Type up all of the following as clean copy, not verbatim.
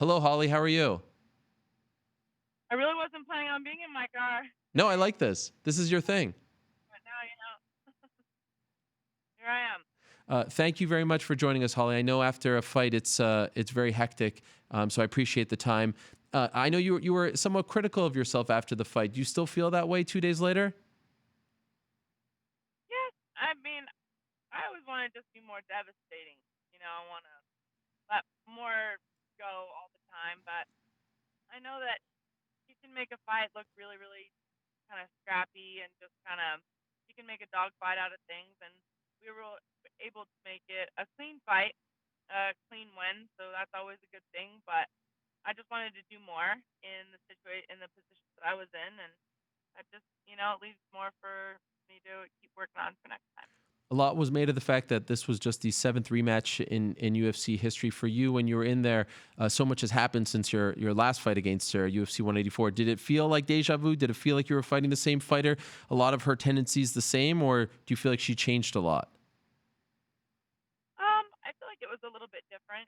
Hello, Holly. How are you? I really wasn't planning on being in my car No, I today, like this. This is your thing. but now here I am. Thank you very much for joining us, Holly. I know after a fight, it's very hectic, so I appreciate the time. I know you were somewhat critical of yourself after the fight. Do you still feel that way 2 days later? Yes, I mean, I always want to just be more devastating. I want to let more go all the time, but I know that you can make a fight look really, really kind of scrappy and just kind of, you can make a dog fight out of things. And we were able to make it a clean fight, a clean win. So that's always a good thing. But I just wanted to do more in the position that I was in. And that just, it leaves more for me to keep working on for next time. A lot was made of the fact that this was just the seventh rematch in UFC history for you. When you were in there, so much has happened since your last fight against her, UFC 184. Did it feel like deja vu? Did it feel like you were fighting the same fighter? A lot of her tendencies the same, or do you feel like she changed a lot? I feel like it was a little bit different.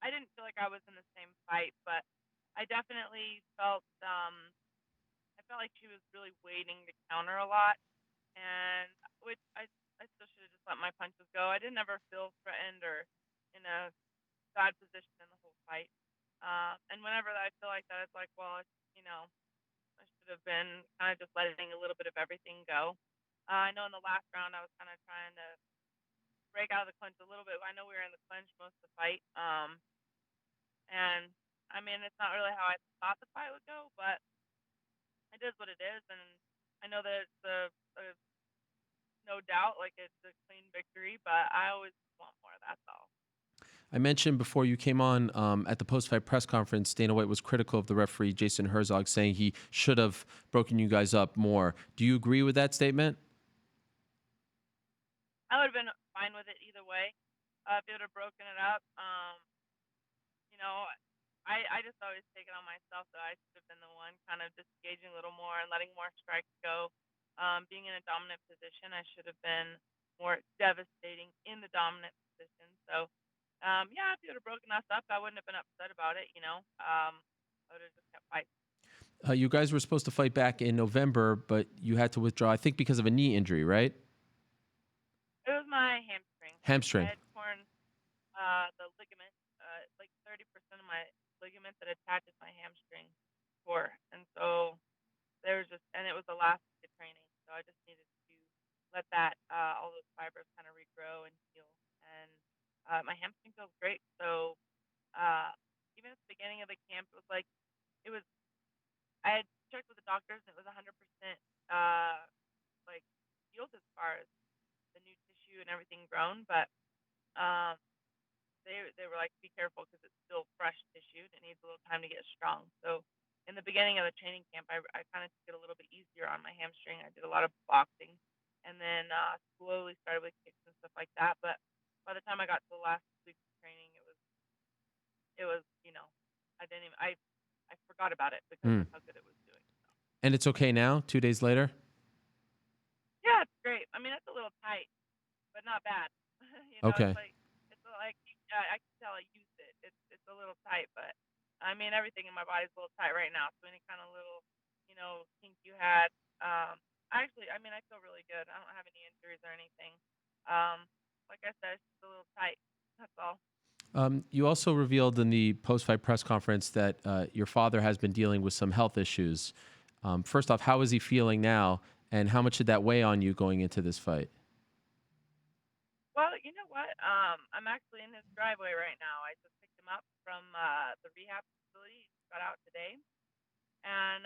I didn't feel like I was in the same fight, but I definitely felt like she was really waiting to counter a lot, and which I still should have just let my punches go. I didn't ever feel threatened or in a bad position in the whole fight. And whenever I feel like that, it's like, well, I should have been kind of just letting a little bit of everything go. I know in the last round I was kind of trying to break out of the clinch a little bit. I know we were in the clinch most of the fight. And I mean, it's not really how I thought the fight would go, but it is what it is. And I know that it's no doubt, like it's a clean victory, but I always want more. That's all. I mentioned before you came on at the post-fight press conference, Dana White was critical of the referee Jason Herzog, saying he should have broken you guys up more. Do you agree with that statement? I would have been fine with it either way. If it would have broken it up, you know, I just always take it on myself that I should have been the one kind of disengaging a little more and letting more strikes go. Being in a dominant position, I should have been more devastating in the dominant position. So, yeah, if you would have broken us up, I wouldn't have been upset about it. I would have just kept fighting. You guys were supposed to fight back in November, but you had to withdraw, I think, because of a knee injury, right? It was my hamstring. Hamstring. I had torn the ligament, like 30% of my ligament that attaches my hamstring tore, and so there was just, and it was the last week of training, so I just needed to let that all those fibers kind of regrow and heal, and my hamstring feels great. So uh, even at the beginning of the camp, it was like it was. I had checked with the doctors, and it was 100% like healed as far as the new tissue and everything grown, but um, they were like, be careful because it's still fresh tissue and it needs a little time to get strong. So in the beginning of the training camp, I kind of took it a little bit easier on my hamstring. I did a lot of boxing, and then slowly started with kicks and stuff like that. But by the time I got to the last week of training, it was I didn't even I forgot about it because Mm. of how good it was doing. So And it's okay now, 2 days later? yeah, it's great. I mean, it's a little tight, but not bad. It's Okay. like I can tell I used it. It's a little tight, but I mean everything in my body's a little tight right now. So any kind of little, kink you had, actually, I mean I feel really good. I don't have any injuries or anything. Um, like I said, it's just a little tight. That's all. You also revealed in the post-fight press conference that your father has been dealing with some health issues. First off, how is he feeling now, and how much did that weigh on you going into this fight? Well, you know what? I'm actually in his driveway right now. I just picked him up from the rehab facility. He got out today, and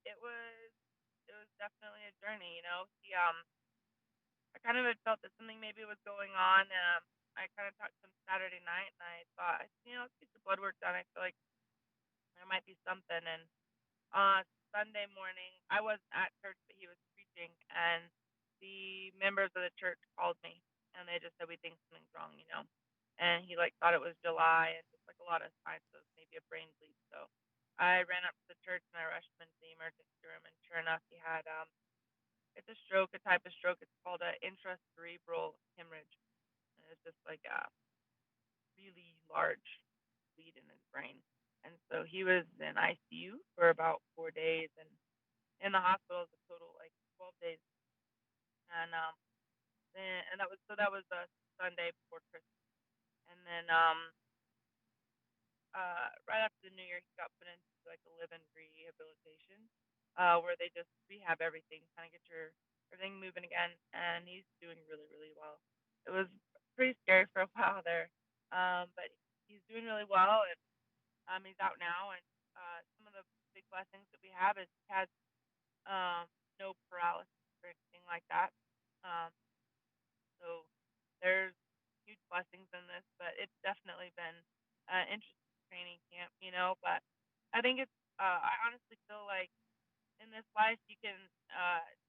it was definitely a journey. He I kind of had felt that something maybe was going on. I kind of talked to him Saturday night, and I thought, let's get your blood work done. I feel like there might be something. And Sunday morning, I wasn't at church, but he was preaching, and the members of the church called me, and they just said we think something's wrong. And he like thought it was July, and just like a lot of signs of maybe a brain bleed. So I ran up to the church and I rushed him into the emergency room, and sure enough, he had it's a stroke, a type of stroke. It's called a intracerebral hemorrhage, and it's just like a really large bleed in his brain. And so he was in ICU for about 4 days, and in the hospital is a total like 12 days. And that was a Sunday before Christmas, and then right after the New Year, he got put into like a live-in rehabilitation, where they just rehab everything, kind of get your everything moving again. And he's doing really, really well. It was pretty scary for a while there, but he's doing really well, and he's out now. And some of the big blessings that we have is he has um, no paralysis or anything like that. Um, so there's huge blessings in this, but it's definitely been an interesting training camp, you know. But I think I honestly feel like in this life you can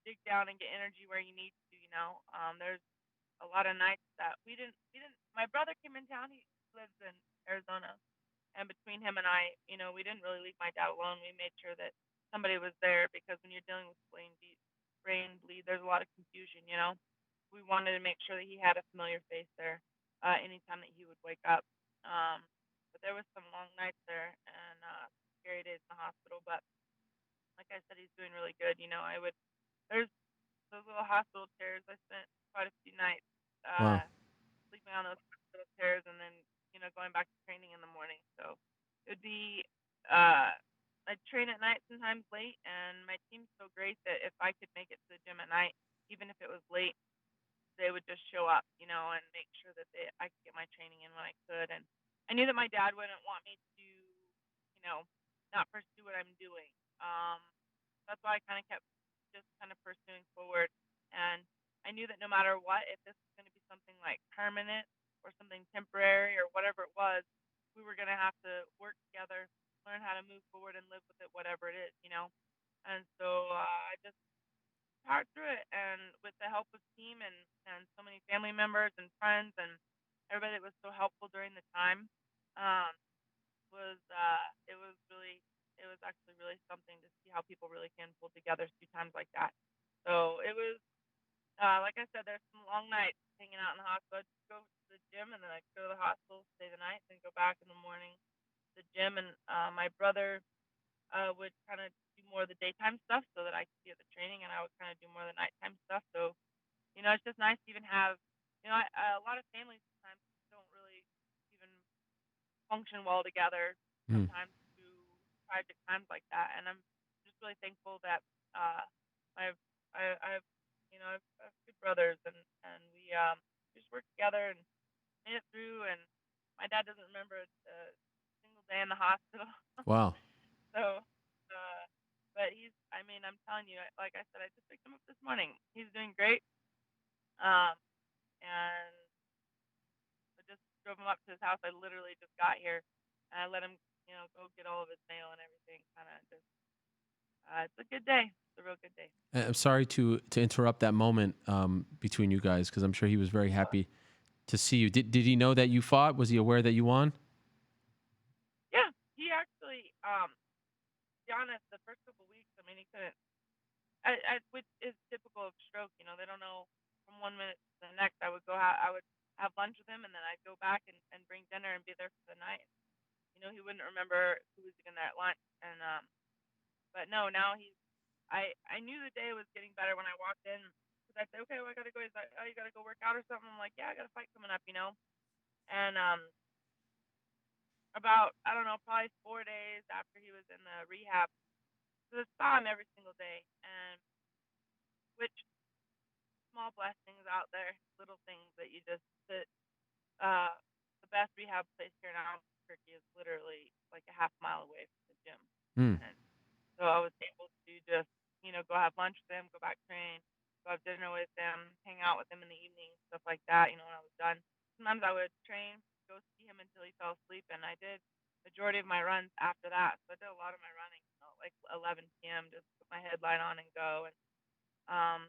dig down and get energy where you need to, you know. There's a lot of nights that we didn't. My brother came in town. He lives in Arizona, and between him and I, you know, we didn't really leave my dad alone. We made sure that somebody was there because when you're dealing with brain bleed, there's a lot of confusion, you know. We wanted to make sure that he had a familiar face there anytime that he would wake up. Um, but there was some long nights there and scary days in the hospital. But like I said, he's doing really good. You know, there's those little hospital chairs. I spent quite a few nights Wow. sleeping on those hospital chairs, and then going back to training in the morning. So it would be I train at night sometimes late, and my team's so great that if I could make it to the gym at night, even if it was late, they would just show up, you know, and make sure that I could get my training in when I could. And I knew that my dad wouldn't want me to, not pursue what I'm doing. Um, that's why I kind of kept just kind of pursuing forward. And I knew that no matter what, if this was going to be something like permanent or something temporary or whatever it was, we were going to have to work together, learn how to move forward and live with it, whatever it is, you know. And so I just powered through it, and with the help of team and so many family members and friends and everybody that was so helpful during the time, um, was it was really it was actually really something to see how people really can pull together through times like that. So it was like I said, there's some long nights hanging out in the hospital. I'd go to the gym and then I'd go to the hospital, stay the night, then go back in the morning to the gym. And my brother would kind of do more of the daytime stuff so that I could be at the training, and I would kind of do more of the nighttime stuff. So it's just nice to even have a lot of families sometimes don't really even function well together Mm. sometimes through tragic times like that. And I'm just really thankful that uh, I've I've I've good brothers, and we just work together and made it through. And my dad doesn't remember a single day in the hospital. Wow. So, but I mean, I'm telling you, like I said, I just picked him up this morning. He's doing great. Um, and I just drove him up to his house. I literally just got here, and I let him, go get all of his mail and everything. Kind of just, it's a good day. It's a real good day. I'm sorry to interrupt that moment between you guys because I'm sure he was very happy to see you. Did he know that you fought? Was he aware that you won? Yeah, he actually, to be honest, the first couple weeks, I mean, he couldn't. Which is typical of stroke. They don't know from one minute to the next. I would have lunch with him, and then I'd go back and bring dinner and be there for the night. He wouldn't remember who was even there at lunch. And but no, now I knew the day was getting better when I walked in, because I said, okay, well, I gotta go. He's like, oh, you gotta go work out or something. I'm like, yeah, I got a fight coming up. And about, I don't know, probably 4 days after he was in the rehab, so I saw him every single day, and which small blessings out there, little things that you just that uh the best rehab place here in Albuquerque is literally like a half mile away from the gym. Mm. And so I was able to just, go have lunch with them, go back train, go have dinner with them, hang out with them in the evening, stuff like that, when I was done. Sometimes I would train, go see him until he fell asleep, and I did majority of my runs after that. So I did a lot of my running, like 11 p.m., just put my headline on and go. And um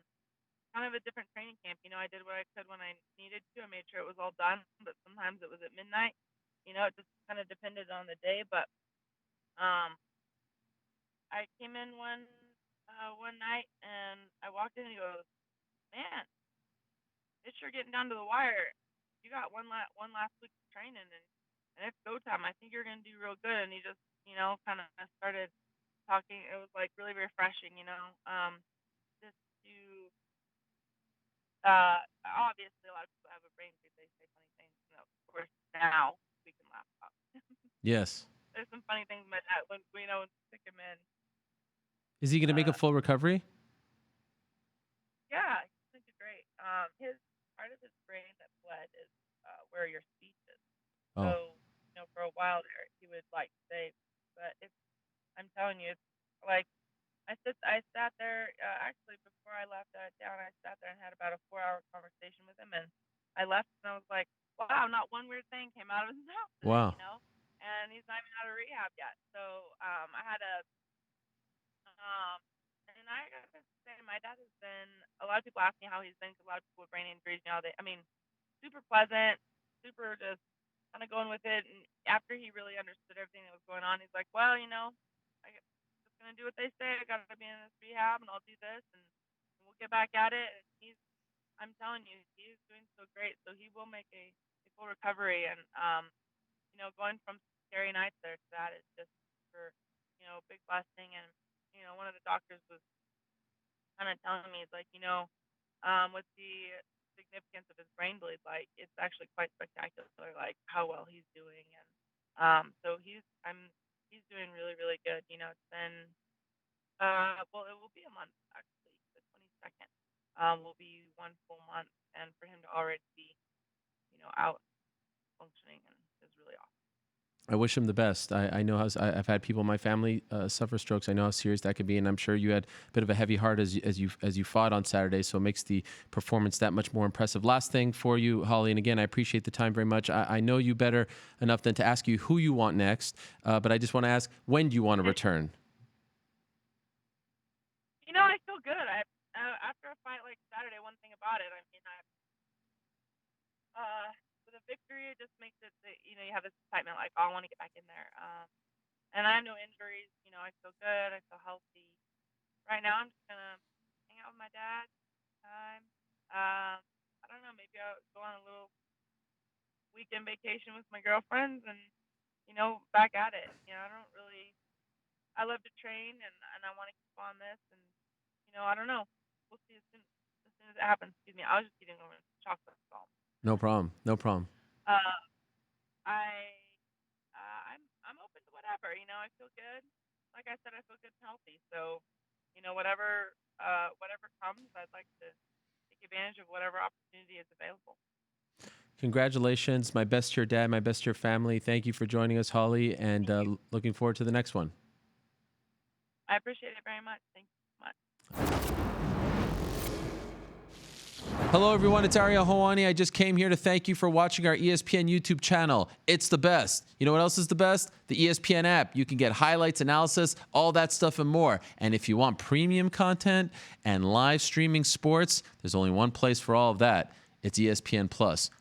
kind of a different training camp. I did what I could when I needed to. I made sure it was all done, but sometimes it was at midnight. It just kind of depended on the day. But um, I came in one night, and I walked in and he goes, "Man, it's sure getting down to the wire. You got one last week of training, and it's go time. I think you're gonna do real good." And he just kind of started talking. It was like really refreshing, just to obviously a lot of people have a brain freeze. They say funny things. Of course now we can laugh about. Yes. There's some funny things my dad when when we took him in. Is he going to make a Uh, full recovery? yeah, he's gonna do great. His part of his brain that bled is where your speech is. Oh, So for a while there, he would like say, but it's I'm telling you, it's like I sat there actually before I left down. I sat there and had about a 4-hour conversation with him, and I left and I was like, wow, not one weird thing came out of his mouth wow. today. And he's not even out of rehab yet. So I had a um, and I gotta say, my dad has been. A lot of people ask me how he's been. 'Cause a lot of people with brain injuries now. I mean, super pleasant, super just kind of going with it. And after he really understood everything that was going on, he's like, well, I'm just gonna do what they say. I gotta be in this rehab, and I'll do this, and we'll get back at it. And I'm telling you, he's doing so great. So he will make a full recovery. And going from scary nights there to that is just for a big blessing. And one of the doctors was kind of telling me, it's like, with the significance of his brain bleed, like it's actually quite spectacular, like how well he's doing. And so he's doing really, really good. It's been well, it will be a month actually. The 22nd will be 1 full month, and for him to already be out functioning and is really awesome. I wish him the best. I know I've had people in my family suffer strokes. I know how serious that could be, and I'm sure you had a bit of a heavy heart as you fought on Saturday. So it makes the performance that much more impressive. Last thing for you, Holly, and again, I appreciate the time very much. I know you better enough than to ask you who you want next, but I just want to ask, when do you want to return? I feel good. After a fight like Saturday, one thing about it, I mean, uh, with a victory, it just makes it that you have this excitement, like, oh, I want to get back in there. And I have no injuries. I feel good. I feel healthy. Right now, I'm just gonna hang out with my dad. Time. I don't know. Maybe I'll go on a little weekend vacation with my girlfriends, and back at it. I don't really. I love to train, and I want to keep on this, and I don't know. We'll see as soon as it happens. Excuse me. I was just eating a chocolate bomb. No problem. No problem. Uh, I I'm open to whatever. I feel good. Like I said, I feel good and healthy. So, whatever comes, I'd like to take advantage of whatever opportunity is available. Congratulations. My best to your dad, my best to your family. Thank you for joining us, Holly, and Thank you. looking forward to the next one. I appreciate it very much. Thank you so much. Hello, everyone. It's Ariel Helwani. I just came here to thank you for watching our ESPN YouTube channel. It's the best. You know what else is the best? The ESPN app. You can get highlights, analysis, all that stuff and more. And if you want premium content and live streaming sports, there's only one place for all of that. It's ESPN Plus.